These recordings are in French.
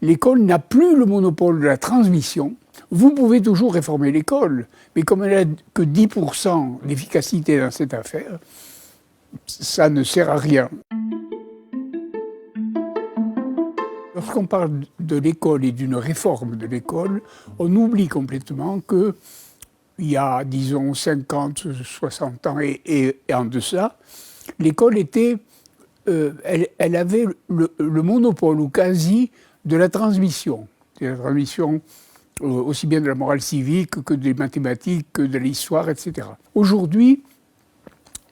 l'école n'a plus le monopole de la transmission. Vous pouvez toujours réformer l'école, mais comme elle n'a que 10% d'efficacité dans cette affaire, ça ne sert à rien. Lorsqu'on parle de l'école et d'une réforme de l'école, on oublie complètement qu'il y a, disons, 50, 60 ans et en deçà, l'école était, elle avait le monopole ou quasi de la transmission. De la transmission aussi bien de la morale civique que des mathématiques, que de l'histoire, etc. Aujourd'hui,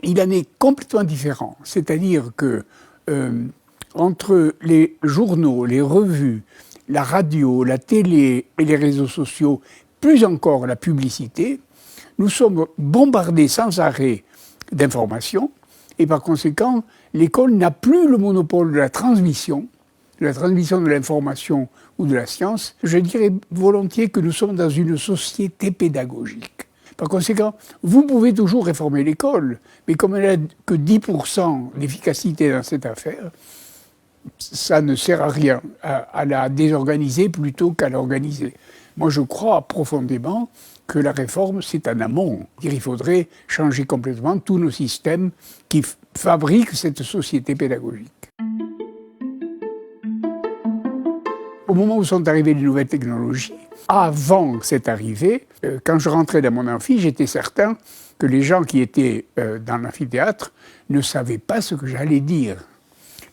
il en est complètement différent. C'est-à-dire que entre les journaux, les revues, la radio, la télé et les réseaux sociaux, plus encore la publicité, nous sommes bombardés sans arrêt d'informations et par conséquent, l'école n'a plus le monopole de la transmission de l'information ou de la science. Je dirais volontiers que nous sommes dans une société pédagogique. Par conséquent, vous pouvez toujours réformer l'école, mais comme elle n'a que 10% d'efficacité dans cette affaire, ça ne sert à rien, à la désorganiser plutôt qu'à l'organiser. Moi, je crois profondément que la réforme, c'est en amont. Il faudrait changer complètement tous nos systèmes qui fabriquent cette société pédagogique. Au moment où sont arrivées les nouvelles technologies, avant cette arrivée, quand je rentrais dans mon amphi, j'étais certain que les gens qui étaient dans l'amphithéâtre ne savaient pas ce que j'allais dire.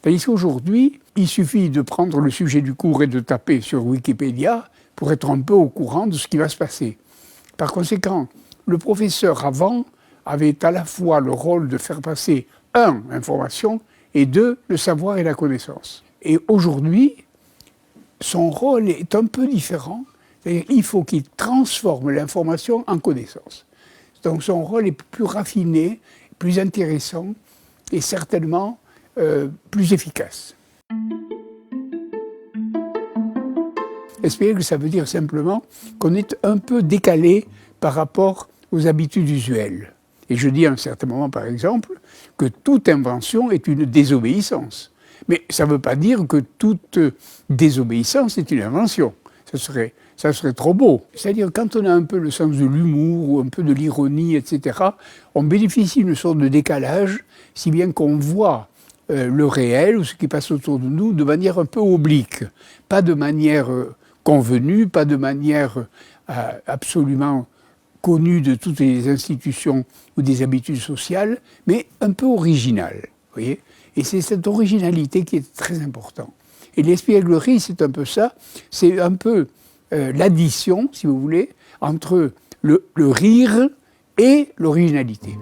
Tandis qu'aujourd'hui, il suffit de prendre le sujet du cours et de taper sur Wikipédia pour être un peu au courant de ce qui va se passer. Par conséquent, le professeur avant avait à la fois le rôle de faire passer, l'information, et le savoir et la connaissance. Et aujourd'hui, son rôle est un peu différent. C'est-à-dire qu'il faut qu'il transforme l'information en connaissance. Donc son rôle est plus raffiné, plus intéressant et certainement plus efficace. Espérer que ça veut dire simplement qu'on est un peu décalé par rapport aux habitudes usuelles. Et je dis à un certain moment, par exemple, que toute invention est une désobéissance. Mais ça ne veut pas dire que toute désobéissance est une invention. Ça serait trop beau. C'est-à-dire quand on a un peu le sens de l'humour ou un peu de l'ironie, etc., on bénéficie d'une sorte de décalage, si bien qu'on voit le réel ou ce qui passe autour de nous de manière un peu oblique. Pas de manière convenue, pas de manière absolument connue de toutes les institutions ou des habitudes sociales, mais un peu originale. Vous voyez ? Et c'est cette originalité qui est très importante. Et l'espièglerie, c'est un peu ça. C'est un peu l'addition, si vous voulez, entre le rire et l'originalité.